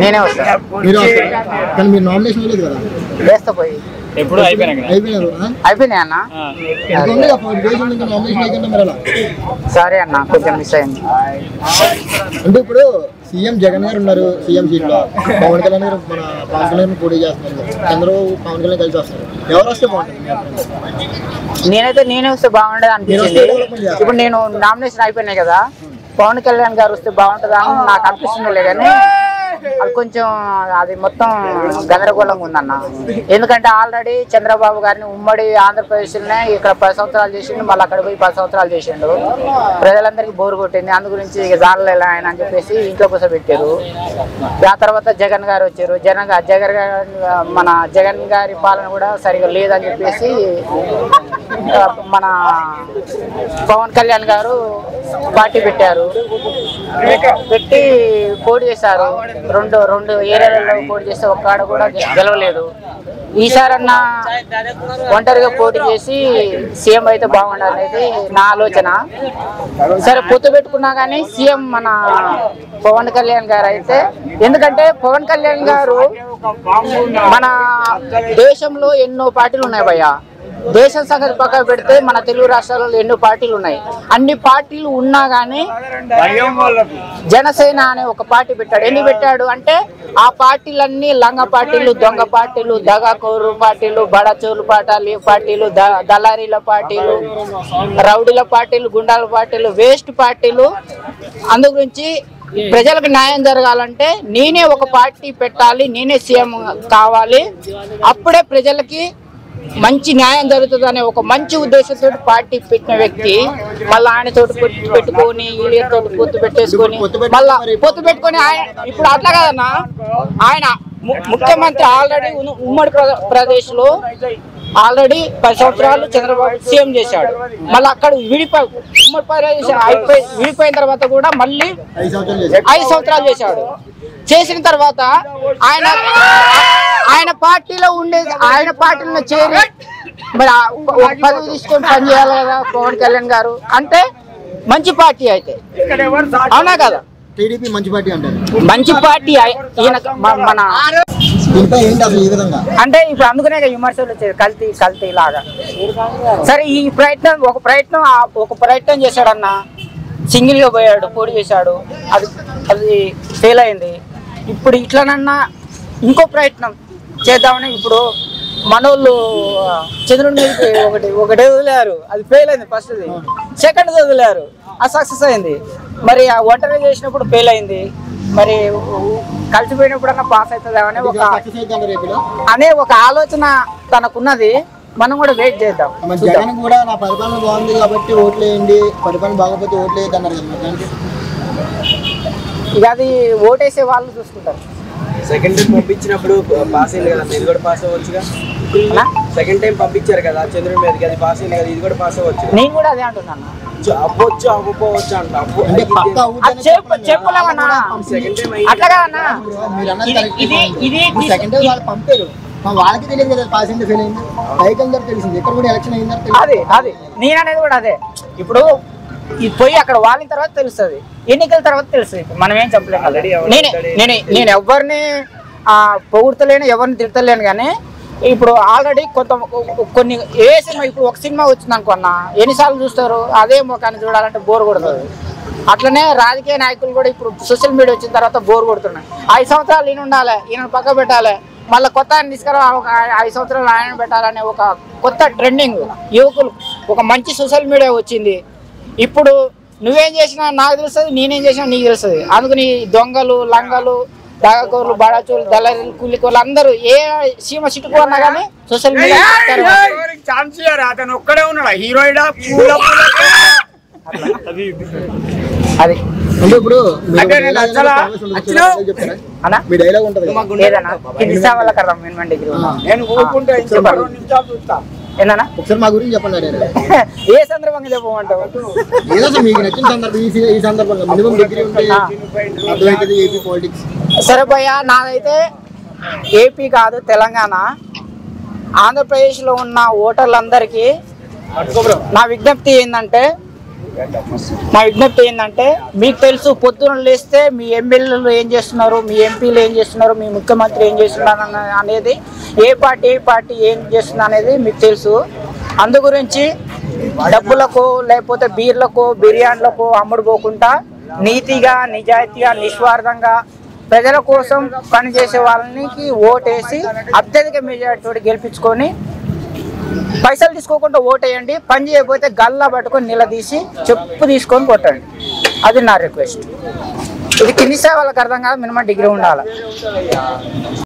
నేనే వస్తాను. వేస్తా పోయి ఎప్పుడు అయిపోయినాయి అన్న. సరే అన్న, కొంచెం మిస్ అయింది. అంటే ఇప్పుడు సీఎం జగన్ గారు ఉన్నారు సీఎం సీట్ లో, పవన్ కళ్యాణ్ గారు మన పవన్ కళ్యాణ్ పోటీ చేస్తున్నారు, చంద్రబాబు పవన్ కళ్యాణ్ కలిసి వస్తారు, ఎవరు వస్తే బాగుంటుంది? నేనే వస్తే బాగుండదు అనిపించింది. ఇప్పుడు నేను నామినేషన్ అయిపోయినాయి కదా, పవన్ కళ్యాణ్ గారు వస్తే బాగుంటుందా అని నాకు అనిపిస్తుంది. కానీ అది కొంచెం అది మొత్తం గందరగోళంగా ఉందన్న. ఎందుకంటే ఆల్రెడీ చంద్రబాబు గారిని ఉమ్మడి ఆంధ్రప్రదేశ్లోనే ఇక్కడ 10 సంవత్సరాలు చేసిండు, మళ్ళీ అక్కడ పోయి 10 సంవత్సరాలు చేసిండు. ప్రజలందరికీ బోరు కొట్టింది. అందు గురించి ఇక జాడలేలా ఆయన అని చెప్పేసి ఇంట్లో కోసం పెట్టారు. ఆ తర్వాత జగన్ గారు వచ్చారు. మన జగన్ గారి పాలన కూడా సరిగా లేదని చెప్పేసి మన పవన్ కళ్యాణ్ గారు పార్టీ పెట్టారు. పెట్టి పోటీ చేశారు. రెండు ఏరియాలలో పోటీ చేస్తే ఒక్కడ కూడా గెలవలేదు. ఈసారన్నా ఒంటరిగా పోటీ చేసి సీఎం అయితే బాగుండాలనేది నా ఆలోచన. సరే పొత్తు పెట్టుకున్నా కానీ సీఎం మన పవన్ కళ్యాణ్ గారు అయితే, ఎందుకంటే పవన్ కళ్యాణ్ గారు మన దేశంలో ఎన్నో పార్టీలు ఉన్నాయి భయ్యా. దేశం సంగతి పక్కన పెడితే మన తెలుగు రాష్ట్రాలలో ఎన్నో పార్టీలు ఉన్నాయి. అన్ని పార్టీలు ఉన్నా కానీ జనసేన అనే ఒక పార్టీ పెట్టాడు. ఎన్ని పెట్టాడు అంటే ఆ పార్టీలన్నీ లంగ పార్టీలు, దొంగ పార్టీలు, దగాకోరు పార్టీలు, బడచోరు పార్టీలు, దళారీల పార్టీలు, రౌడీల పార్టీలు, గుండాల పార్టీలు, వేస్ట్ పార్టీలు. అందు గురించి ప్రజలకు న్యాయం జరగాలంటే నేనే ఒక పార్టీ పెట్టాలి, నేనే సీఎం కావాలి, అప్పుడే ప్రజలకి మంచి న్యాయం జరుగుతుంది అనే ఒక మంచి ఉద్దేశంతో పార్టీ పెట్టిన వ్యక్తి మళ్ళీ ఆయనతో పెట్టుకొని యూనియన్ తోటి పొత్తు పెట్టేసుకొని మళ్ళా పొత్తు పెట్టుకొని ఆయన ఇప్పుడు అట్లా కదన్నా, ఆయన ముఖ్యమంత్రి ఆల్రెడీ ఉమ్మడి ప్రదేశ్ లో ఆల్రెడీ 10 సంవత్సరాలు చంద్రబాబు సీఎం చేశాడు. మళ్ళీ అక్కడ ఉమ్మడి ప్రదేశ్ విడిపోయిన తర్వాత కూడా మళ్ళీ 5 సంవత్సరాలు చేశాడు. చేసిన తర్వాత ఆయన పార్టీలో ఉండేది, ఆయన పార్టీలో చేరి మరి పదవి తీసుకొని పనిచేయాలి కదా పవన్ కళ్యాణ్ గారు. అంటే మంచి పార్టీ అయితే అవునా కదా, టీడీపీ మంచి పార్టీ అంటారు. మంచి పార్టీ ఈయన మన అంటే ఇప్పుడు అందుకనే విమర్శలు వచ్చేది కల్తీ లాగా. సరే ఈ ఒక ప్రయత్నం చేశాడన్న, సింగిల్ గా పోయాడు, పోటీ చేశాడు, అది ఫెయిల్ అయింది. ఇప్పుడు ఇట్లనన్నా ఇంకో ప్రయత్నం చేద్దామని ఇప్పుడు మనోళ్ళు చంద్రుడి ఒకటి వదిలేరు, అది ఫెయిల్ అయింది. ఫస్ట్ సెకండ్ వదిలేరు, అది సక్సెస్ అయింది. మరి ఆ ఒంటరి చేసినప్పుడు ఫెయిల్ అయింది. మరి కలిసిపోయినప్పుడన్నా పాస్ అవుతుందేమని అనే ఒక ఆలోచన తనకున్నది. మనం కూడా వెయిట్ చేద్దాం. జగన్ కూడా నా పరిపాలన బాగుంది కాబట్టి ఓట్లేయండి, పరిపాలన బాగోకపోతే ఓట్లేయద్దు అన్నారు కదా. ఇక అది ఓటేసే వాళ్ళు చూసుకుంటారు. సెకండ్ టైం పంపించినప్పుడు పాస్ అయింది కదా, ఇది కూడా పాస్ అవ్వచ్చుగా. సెకండ్ టైం పంపించారు కదా చంద్రుడి మీదకి, అది పాస్ అయింది కదా, ఇది కూడా పాస్ అవ్వచ్చు. నేను కూడా అదే అంటున్నాను, అవ్వచ్చు అవ్వకపోవచ్చు అంట. చెప్పలేమన్నా అట్లాగా అన్నా. పంపారు, వాళ్ళకి తెలియదు కదా పాస్ అయింది ఫెయిల్ అయింది, పైకి అందరూ తెలిసింది, ఎక్కడ కూడా ఎలక్షన్ అయింది. అది నేను అనేది కూడా అదే. ఇప్పుడు ఇది పోయి అక్కడ వాళ్ళిన తర్వాత తెలుస్తుంది, ఎన్నికల తర్వాత తెలుస్తుంది. మనం ఏం చెప్పలేము. నేను ఎవరిని పొగుడతలేను, ఎవరిని తిడతలేను. కానీ ఇప్పుడు ఆల్రెడీ కొన్ని సినిమా, ఇప్పుడు ఒక సినిమా వచ్చింది అనుకున్నా, ఎన్నిసార్లు చూస్తారు? అదే ముఖాన్ని చూడాలంటే బోర్ కొడుతుంది. అట్లనే రాజకీయ నాయకులు కూడా ఇప్పుడు సోషల్ మీడియా వచ్చిన తర్వాత బోర్ కొడుతున్నాయి. 5 సంవత్సరాలు ఈయన ఉండాలి, ఈయన పక్క పెట్టాలి, మళ్ళీ కొత్త ఆయన తీసుకురా, ఒక 5 సంవత్సరాలు ఆయన పెట్టాలనే ఒక కొత్త ట్రెండింగ్ యువకులు, ఒక మంచి సోషల్ మీడియా వచ్చింది. ఇప్పుడు నువ్వేం చేసినా నాకు తెలుస్తుంది, నేనేం చేసినా నీకు తెలుస్తుంది. అందుకని దొంగలు, లంగలు, దాగకోర్లు, బడాచోలు, దళారీలు, కూలికోళ్ళు అందరూ ఏ సీమ చిట్టుకు అన్నా కానీ సోషల్ మీడియా అతను ఒక్కడే ఉన్నాడు హీరోయిడా. అది ఇప్పుడు ఏదన్నా వల్ల కదా డిగ్రీ ఏనా ఒకసారి మా గురించి చెప్పండి. ఏ సందర్భంగా చెప్పమంటావు? మీకు నచ్చిన సందర్భం ఈ సందర్భంగా మినిమం డిగ్రీ ఉంటే ఏపీ పాలిటిక్స్. సరే భయ్యా, నాదైతే ఏపీ కాదు తెలంగాణ, ఆంధ్రప్రదేశ్లో ఉన్న ఓటర్లందరికీ నా విజ్ఞప్తి ఏంటంటే మా విజ్ఞప్తి ఏంటంటే, మీకు తెలుసు పొద్దున లేస్తే మీ ఎమ్మెల్యేలు ఏం చేస్తున్నారు, మీ ఎంపీలు ఏం చేస్తున్నారు, మీ ముఖ్యమంత్రి ఏం చేస్తున్నారు అనేది, ఏ పార్టీ ఏం చేస్తుంది అనేది మీకు తెలుసు. అందు గురించి డబ్బులకు లేకపోతే బీర్లకు బిర్యానీలకు అమ్ముడు పోకుండా నీతిగా నిజాయితీగా నిస్వార్థంగా ప్రజల కోసం పనిచేసే వాళ్ళకి ఓటేసి అత్యధిక మెజారిటీ గెలిపించుకొని పైసలు తీసుకోకుండా ఓటేయండి. పని చేయకపోతే గల్లా పట్టుకొని నిలదీసి చెప్పు తీసుకొని కొట్టండి. అది నా రిక్వెస్ట్. ఇది కింది స్థాయి వాళ్ళకి అర్థం కాదు, మినిమం డిగ్రీ ఉండాలి.